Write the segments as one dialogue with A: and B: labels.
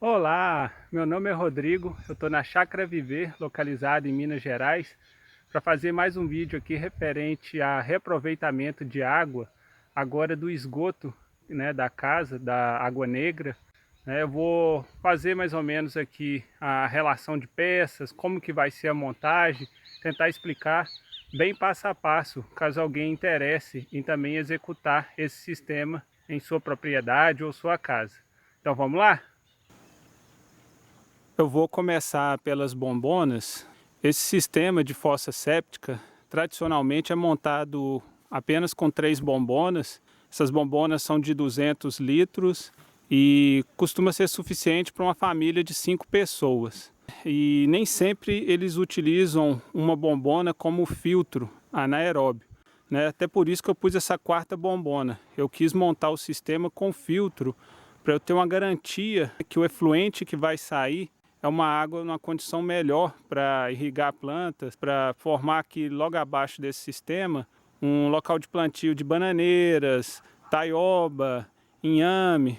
A: Olá, meu nome é Rodrigo, eu estou na Chácara Viver, localizada em Minas Gerais, para fazer mais um vídeo aqui referente a reaproveitamento de água, agora do esgoto, né, da casa, da Água Negra. Eu vou fazer mais ou menos aqui a relação de peças, como que vai ser a montagem, tentar explicar bem passo a passo, caso alguém interesse em também executar esse sistema em sua propriedade ou sua casa. Então vamos lá? Eu vou começar pelas bombonas. Esse sistema de fossa séptica tradicionalmente é montado apenas com 3 bombonas. Essas bombonas são de 200 litros e costuma ser suficiente para uma família de 5 pessoas. E nem sempre eles utilizam uma bombona como filtro anaeróbio, né? Até por isso que eu pus essa 4ª bombona. Eu quis montar o sistema com filtro para eu ter uma garantia que o efluente que vai sair é uma água numa condição melhor para irrigar plantas, para formar aqui logo abaixo desse sistema um local de plantio de bananeiras, taioba, inhame.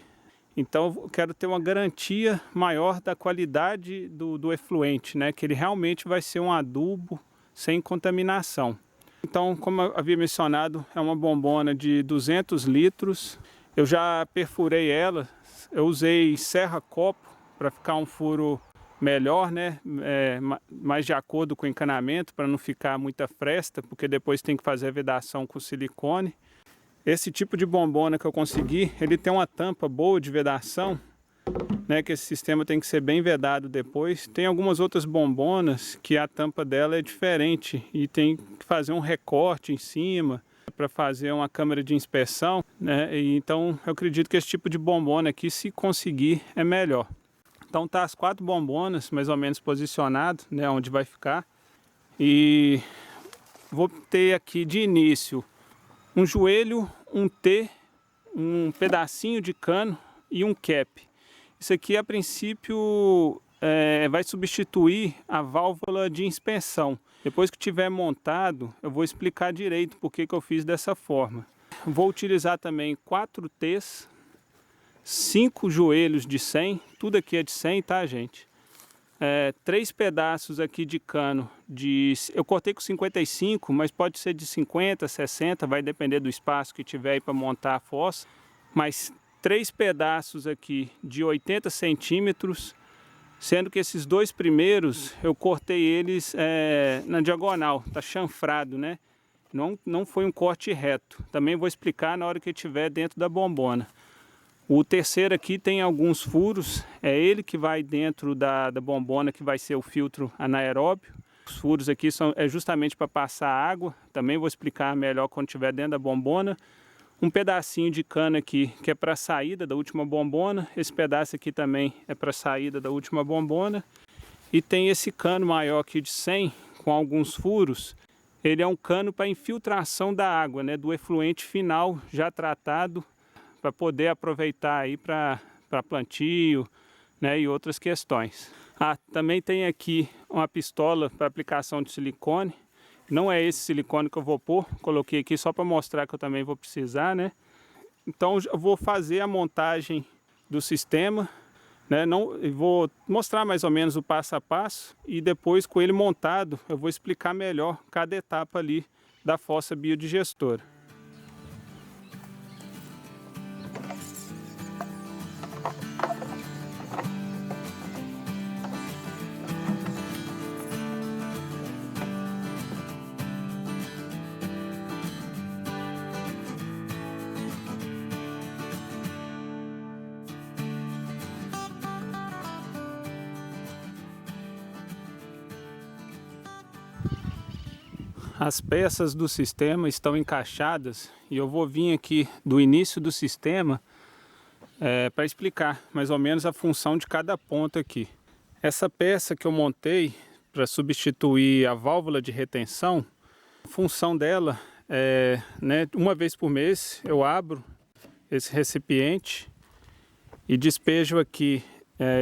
A: Então eu quero ter uma garantia maior da qualidade do efluente, né? Que ele realmente vai ser um adubo sem contaminação. Então, como eu havia mencionado, é uma bombona de 200 litros. Eu já perfurei ela, eu usei serra-copo para ficar um furo melhor, né? Mais de acordo com o encanamento, para não ficar muita fresta, porque depois tem que fazer a vedação com silicone. Esse tipo de bombona que eu consegui, ele tem uma tampa boa de vedação, né? Que esse sistema tem que ser bem vedado depois. Tem algumas outras bombonas que a tampa dela é diferente e tem que fazer um recorte em cima para fazer uma câmara de inspeção, né? E então eu acredito que esse tipo de bombona aqui, se conseguir, é melhor. Então tá as 4 bombonas mais ou menos posicionado, né, onde vai ficar. E vou ter aqui de início um joelho, um T, um pedacinho de cano e um cap. Isso aqui a princípio vai substituir a válvula de inspeção. Depois que tiver montado, eu vou explicar direito por que eu fiz dessa forma. Vou utilizar também 4 T's, 5 joelhos de 100, tudo aqui é de 100, tá, gente? 3 pedaços aqui de cano, eu cortei com 55, mas pode ser de 50, 60, vai depender do espaço que tiver aí para montar a fossa. Mas 3 pedaços aqui de 80 centímetros, sendo que esses 2 primeiros eu cortei eles na diagonal, tá chanfrado, né? Não foi um corte reto. Também vou explicar na hora que estiver dentro da bombona. O terceiro aqui tem alguns furos, é ele que vai dentro da bombona, que vai ser o filtro anaeróbio. Os furos aqui é justamente para passar água, também vou explicar melhor quando estiver dentro da bombona. Um pedacinho de cano aqui que é para a saída da última bombona, esse pedaço aqui também é para a saída da última bombona. E tem esse cano maior aqui de 100, com alguns furos. Ele é um cano para infiltração da água, né, do efluente final já tratado, para poder aproveitar aí para plantio, né, e outras questões. Também tem aqui uma pistola para aplicação de silicone. Não é esse silicone que eu vou pôr, coloquei aqui só para mostrar que eu também vou precisar, né? Então eu vou fazer a montagem do sistema, né? Vou mostrar mais ou menos o passo a passo e depois, com ele montado, eu vou explicar melhor cada etapa ali da fossa biodigestora. As peças do sistema estão encaixadas e eu vou vir aqui do início do sistema para explicar mais ou menos a função de cada ponto aqui. Essa peça que eu montei para substituir a válvula de retenção, a função dela é, né, uma vez por mês eu abro esse recipiente e despejo aqui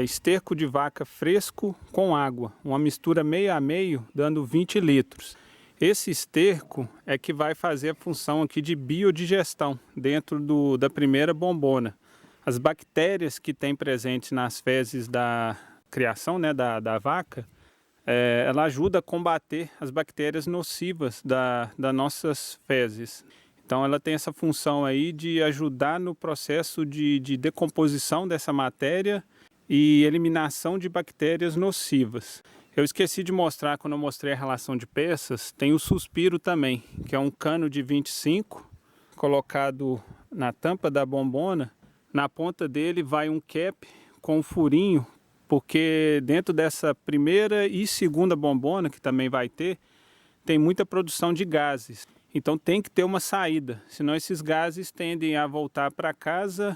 A: esterco de vaca fresco com água, uma mistura meio a meio, dando 20 litros. Esse esterco é que vai fazer a função aqui de biodigestão dentro da primeira bombona. As bactérias que tem presentes nas fezes da criação, né, da vaca, ela ajuda a combater as bactérias nocivas das nossas fezes. Então ela tem essa função aí de ajudar no processo de decomposição dessa matéria e eliminação de bactérias nocivas. Eu esqueci de mostrar quando eu mostrei a relação de peças, tem o suspiro também, que é um cano de 25 colocado na tampa da bombona. Na ponta dele vai um cap com um furinho, porque dentro dessa primeira e segunda bombona, que também vai ter, tem muita produção de gases. Então tem que ter uma saída, senão esses gases tendem a voltar para casa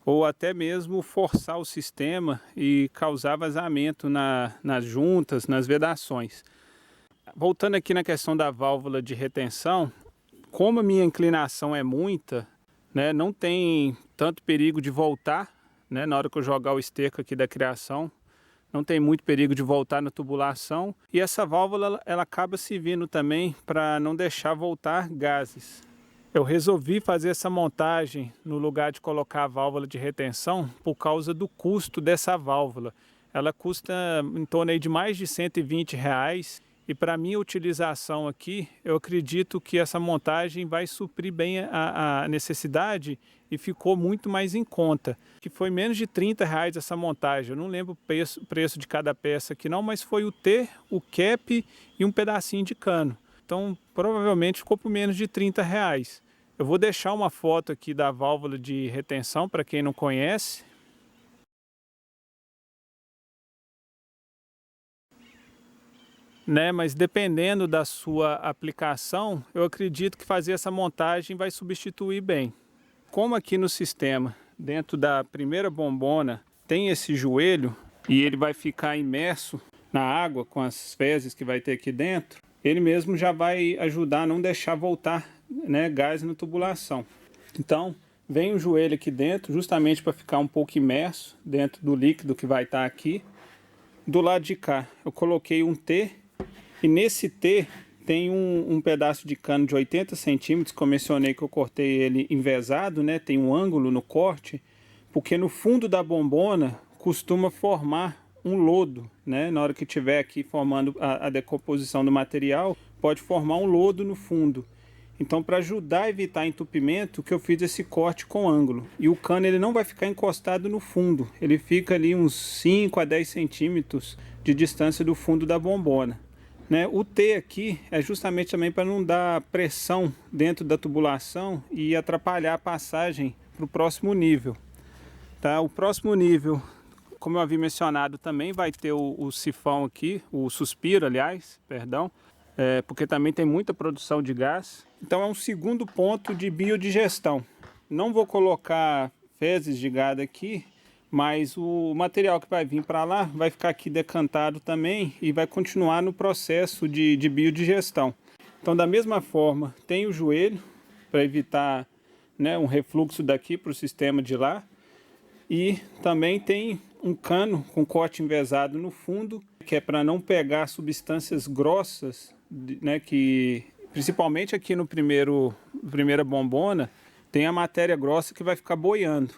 A: ou até mesmo forçar o sistema e causar vazamento nas juntas, nas vedações. Voltando aqui na questão da válvula de retenção, como a minha inclinação é muita, né, não tem tanto perigo de voltar, né, na hora que eu jogar o esterco aqui da criação, não tem muito perigo de voltar na tubulação. E essa válvula ela acaba servindo também para não deixar voltar gases. Eu resolvi fazer essa montagem no lugar de colocar a válvula de retenção por causa do custo dessa válvula. Ela custa em torno aí de mais de R$120 e para minha utilização aqui, eu acredito que essa montagem vai suprir bem a necessidade e ficou muito mais em conta. Que foi menos de R$30 essa montagem, eu não lembro o preço de cada peça aqui não, mas foi o T, o cap e um pedacinho de cano. Então provavelmente ficou por menos de R$30. Eu vou deixar uma foto aqui da válvula de retenção para quem não conhece. Né, mas dependendo da sua aplicação, eu acredito que fazer essa montagem vai substituir bem. Como aqui no sistema, dentro da primeira bombona, tem esse joelho e ele vai ficar imerso na água com as fezes que vai ter aqui dentro, ele mesmo já vai ajudar a não deixar voltar, né, gás na tubulação. Então, vem o joelho aqui dentro, justamente para ficar um pouco imerso dentro do líquido que vai estar aqui. Do lado de cá, eu coloquei um T. E nesse T tem um pedaço de cano de 80 centímetros, que eu mencionei que eu cortei ele envesado, né? Tem um ângulo no corte, porque no fundo da bombona costuma formar um lodo, né? Na hora que estiver aqui formando a decomposição do material, pode formar um lodo no fundo. Então, para ajudar a evitar entupimento, que eu fiz esse corte com ângulo. E o cano ele não vai ficar encostado no fundo, ele fica ali uns 5 a 10 centímetros de distância do fundo da bombona. Né? O T aqui é justamente também para não dar pressão dentro da tubulação e atrapalhar a passagem para o próximo nível. Tá? O próximo nível, como eu havia mencionado, também vai ter o sifão aqui, o suspiro, aliás, perdão, porque também tem muita produção de gás. Então é um segundo ponto de biodigestão. Não vou colocar fezes de gado aqui, mas o material que vai vir para lá vai ficar aqui decantado também e vai continuar no processo de biodigestão. Então da mesma forma tem o joelho para evitar, né, um refluxo daqui para o sistema de lá. E também tem um cano com corte envesado no fundo, que é para não pegar substâncias grossas, né, que principalmente aqui no primeira bombona tem a matéria grossa que vai ficar boiando.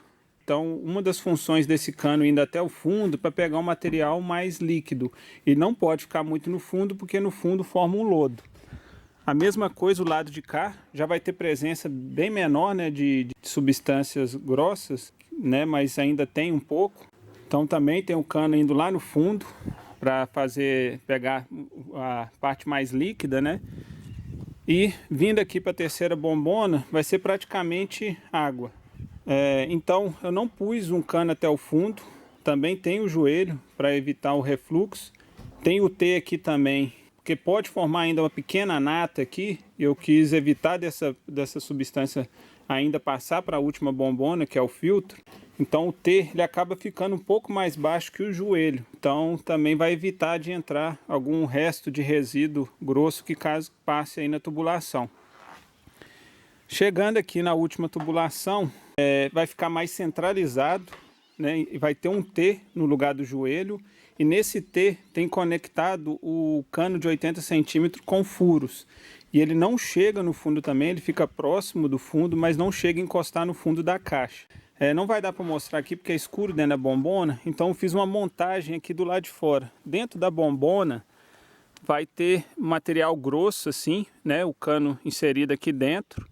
A: Então, uma das funções desse cano indo até o fundo para pegar um material mais líquido. E não pode ficar muito no fundo, porque no fundo forma um lodo. A mesma coisa o lado de cá, já vai ter presença bem menor, né, de substâncias grossas, né, mas ainda tem um pouco. Então também tem o cano indo lá no fundo para pegar a parte mais líquida, né? E vindo aqui para a terceira bombona vai ser praticamente água. Então eu não pus um cano até o fundo, também tem o joelho para evitar o refluxo, tem o T aqui também, porque pode formar ainda uma pequena nata aqui, eu quis evitar dessa substância ainda passar para a última bombona, que é o filtro. Então o T ele acaba ficando um pouco mais baixo que o joelho, então também vai evitar de entrar algum resto de resíduo grosso que caso passe aí na tubulação. Chegando aqui na última tubulação, vai ficar mais centralizado, né? E vai ter um T no lugar do joelho, e nesse T tem conectado o cano de 80 centímetros com furos. E ele não chega no fundo também, ele fica próximo do fundo, mas não chega a encostar no fundo da caixa. Não vai dar para mostrar aqui porque é escuro dentro da bombona, então eu fiz uma montagem aqui do lado de fora. Dentro da bombona vai ter material grosso assim, né, o cano inserido aqui dentro.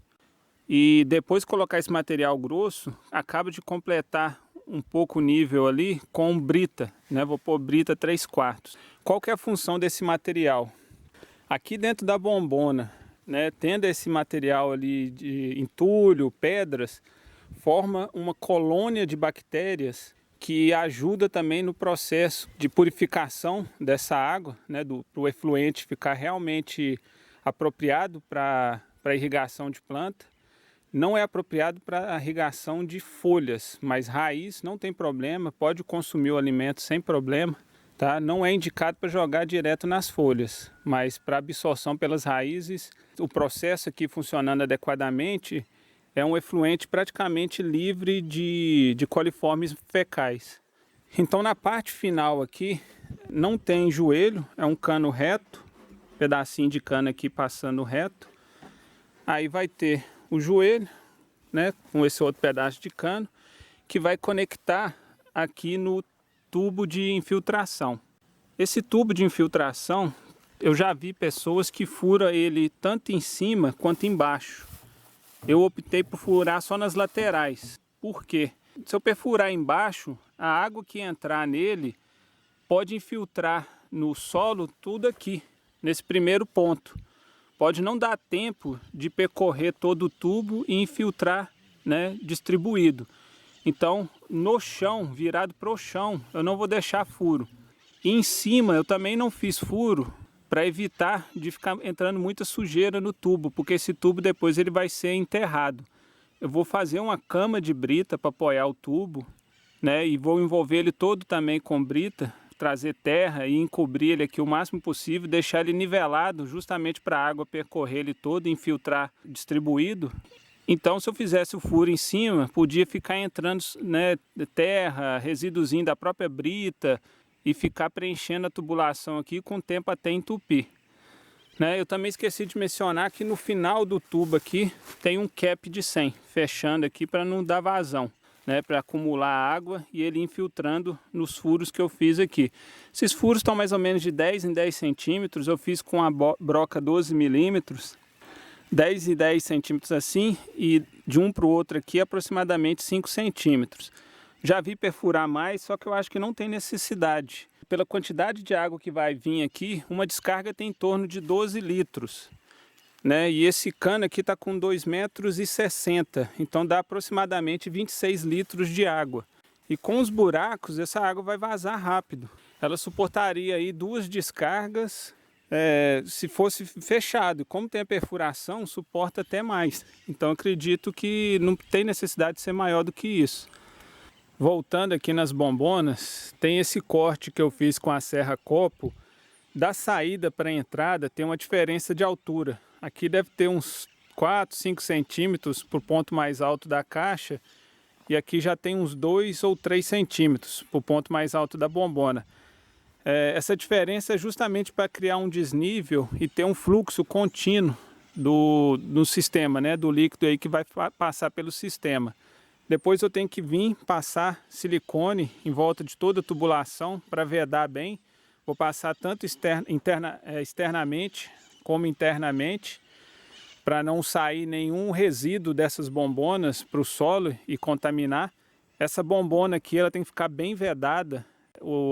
A: E depois de colocar esse material grosso, acaba de completar um pouco o nível ali com brita, né? Vou pôr brita 3/4. Qual que é a função desse material? Aqui dentro da bombona, né, tendo esse material ali de entulho, pedras, forma uma colônia de bactérias que ajuda também no processo de purificação dessa água, né, para o efluente ficar realmente apropriado para irrigação de planta. Não é apropriado para a irrigação de folhas, mas raiz não tem problema, pode consumir o alimento sem problema. Tá? Não é indicado para jogar direto nas folhas, mas para absorção pelas raízes, o processo aqui funcionando adequadamente é um efluente praticamente livre de coliformes fecais. Então na parte final aqui não tem joelho, é um cano reto, pedacinho de cano aqui passando reto. Aí vai ter o joelho, né, com esse outro pedaço de cano, que vai conectar aqui no tubo de infiltração. Esse tubo de infiltração, eu já vi pessoas que furam ele tanto em cima quanto embaixo. Eu optei por furar só nas laterais. Por quê? Se eu perfurar embaixo, a água que entrar nele pode infiltrar no solo tudo aqui, nesse primeiro ponto. Pode não dar tempo de percorrer todo o tubo e infiltrar, né, distribuído. Então, no chão, virado para o chão, eu não vou deixar furo. E em cima, eu também não fiz furo para evitar de ficar entrando muita sujeira no tubo, porque esse tubo depois ele vai ser enterrado. Eu vou fazer uma cama de brita para apoiar o tubo, né, e vou envolver ele todo também com brita, trazer terra e encobrir ele aqui o máximo possível, deixar ele nivelado justamente para a água percorrer ele todo e infiltrar distribuído. Então se eu fizesse o furo em cima, podia ficar entrando, né, terra, resíduozinho da própria brita e ficar preenchendo a tubulação aqui com o tempo até entupir. Né, eu também esqueci de mencionar que no final do tubo aqui tem um cap de 100, fechando aqui para não dar vazão. Né, para acumular água e ele infiltrando nos furos que eu fiz aqui. Esses furos estão mais ou menos de 10 em 10 centímetros, eu fiz com a broca 12 milímetros, 10 e 10 centímetros assim, e de um para o outro aqui aproximadamente 5 centímetros. Já vi perfurar mais, só que eu acho que não tem necessidade. Pela quantidade de água que vai vir aqui, uma descarga tem em torno de 12 litros. Né? E esse cano aqui está com 2,60 m, então dá aproximadamente 26 litros de água. E com os buracos, essa água vai vazar rápido. Ela suportaria aí 2 descargas se fosse fechado. Como tem a perfuração, suporta até mais. Então acredito que não tem necessidade de ser maior do que isso. Voltando aqui nas bombonas, tem esse corte que eu fiz com a serra copo. Da saída para a entrada tem uma diferença de altura. Aqui deve ter uns 4, 5 centímetros para o ponto mais alto da caixa. E aqui já tem uns 2 ou 3 centímetros para o ponto mais alto da bombona. Essa diferença é justamente para criar um desnível e ter um fluxo contínuo do sistema, né? Do líquido aí que vai passar pelo sistema. Depois eu tenho que vir passar silicone em volta de toda a tubulação para vedar bem. Vou passar tanto externamente como internamente, para não sair nenhum resíduo dessas bombonas para o solo e contaminar. Essa bombona aqui ela tem que ficar bem vedada.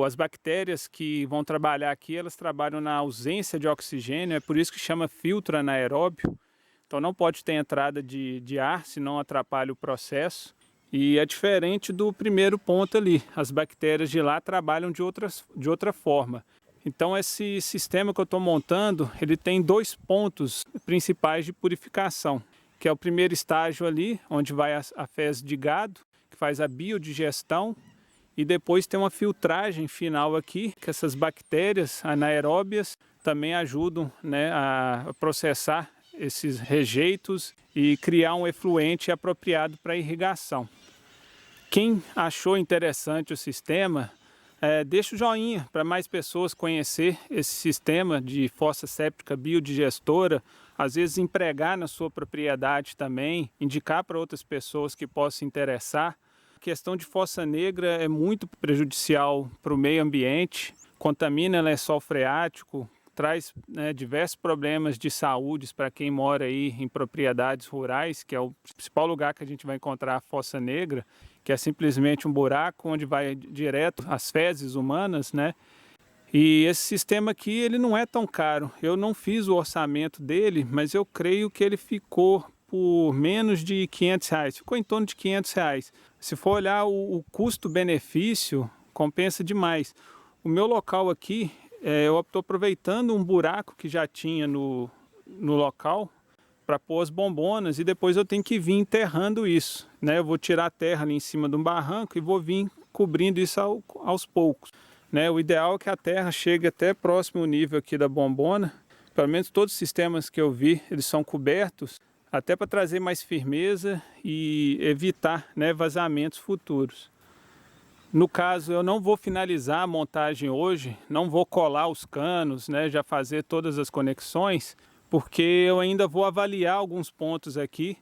A: As bactérias que vão trabalhar aqui, elas trabalham na ausência de oxigênio, é por isso que chama filtro anaeróbio. Então não pode ter entrada de ar, senão atrapalha o processo. E é diferente do primeiro ponto ali, as bactérias de lá trabalham de outra forma. Então esse sistema que eu estou montando, ele tem 2 pontos principais de purificação, que é o primeiro estágio ali, onde vai a fezes de gado, que faz a biodigestão, e depois tem uma filtragem final aqui, que essas bactérias anaeróbias também ajudam, né, a processar esses rejeitos e criar um efluente apropriado para irrigação. Quem achou interessante o sistema, deixa o joinha para mais pessoas conhecer esse sistema de fossa séptica biodigestora, às vezes empregar na sua propriedade também, indicar para outras pessoas que possam se interessar. A questão de fossa negra é muito prejudicial para o meio ambiente, contamina lençol freático, traz, né, diversos problemas de saúde para quem mora aí em propriedades rurais, que é o principal lugar que a gente vai encontrar a fossa negra, que é simplesmente um buraco onde vai direto as fezes humanas, né? E esse sistema aqui, ele não é tão caro. Eu não fiz o orçamento dele, mas eu creio que ele ficou por menos de R$500, ficou em torno de R$500. Se for olhar o custo-benefício, compensa demais. O meu local aqui, eu estou aproveitando um buraco que já tinha no local para pôr as bombonas, e depois eu tenho que vir enterrando isso, né? Eu vou tirar a terra ali em cima de um barranco e vou vir cobrindo isso aos poucos, né? O ideal é que a terra chegue até próximo ao nível aqui da bombona. Pelo menos todos os sistemas que eu vi, eles são cobertos, até para trazer mais firmeza e evitar, né, vazamentos futuros. No caso, eu não vou finalizar a montagem hoje, não vou colar os canos, né, já fazer todas as conexões, porque eu ainda vou avaliar alguns pontos aqui.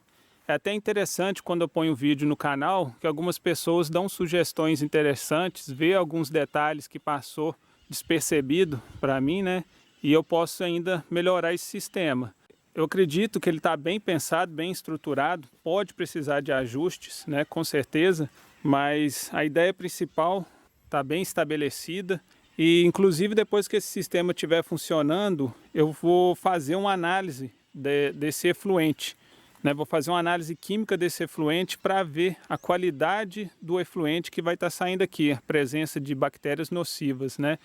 A: É até interessante quando eu ponho vídeo no canal, que algumas pessoas dão sugestões interessantes, vê alguns detalhes que passou despercebido para mim, né? E eu posso ainda melhorar esse sistema. Eu acredito que ele está bem pensado, bem estruturado, pode precisar de ajustes, né? Com certeza, mas a ideia principal está bem estabelecida. E inclusive depois que esse sistema estiver funcionando, eu vou fazer uma análise desse efluente, né? Vou fazer uma análise química desse efluente para ver a qualidade do efluente que vai estar saindo aqui, a presença de bactérias nocivas, né?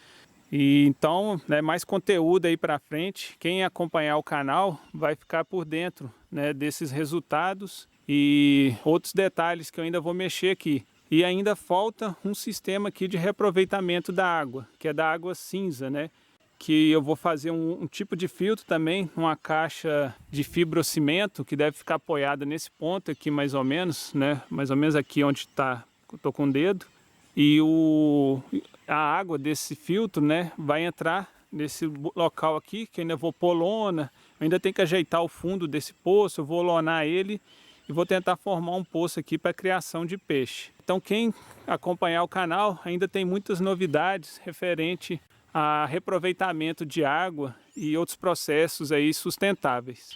A: E então, né, mais conteúdo aí para frente. Quem acompanhar o canal vai ficar por dentro, né, desses resultados e outros detalhes que eu ainda vou mexer aqui. E ainda falta um sistema aqui de reaproveitamento da água, que é da água cinza, né? Que eu vou fazer um tipo de filtro também, uma caixa de fibrocimento que deve ficar apoiada nesse ponto aqui mais ou menos, né? Mais ou menos aqui onde tá, eu tô com o dedo. E a água desse filtro, né, vai entrar nesse local aqui, que ainda vou pôr lona, ainda tem que ajeitar o fundo desse poço, eu vou lonar ele e vou tentar formar um poço aqui para criação de peixe. Então quem acompanhar o canal ainda tem muitas novidades referente a reaproveitamento de água e outros processos aí sustentáveis.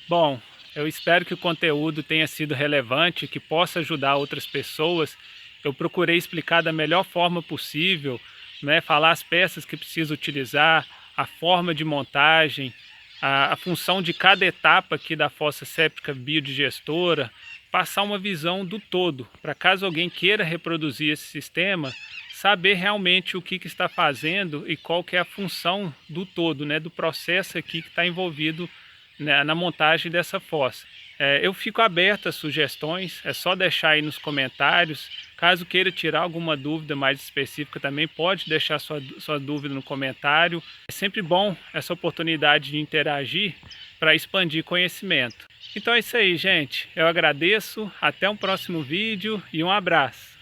A: Bom, eu espero que o conteúdo tenha sido relevante, que possa ajudar outras pessoas. Eu procurei explicar da melhor forma possível, né, falar as peças que precisa utilizar, a forma de montagem, a função de cada etapa aqui da fossa séptica biodigestora, passar uma visão do todo, para caso alguém queira reproduzir esse sistema, saber realmente o que está fazendo e qual que é a função do todo, né, do processo aqui que está envolvido, né, na montagem dessa fossa. Eu fico aberto a sugestões, é só deixar aí nos comentários. Caso queira tirar alguma dúvida mais específica também, pode deixar sua dúvida no comentário. É sempre bom essa oportunidade de interagir para expandir conhecimento. Então é isso aí, gente. Eu agradeço, até um próximo vídeo e um abraço.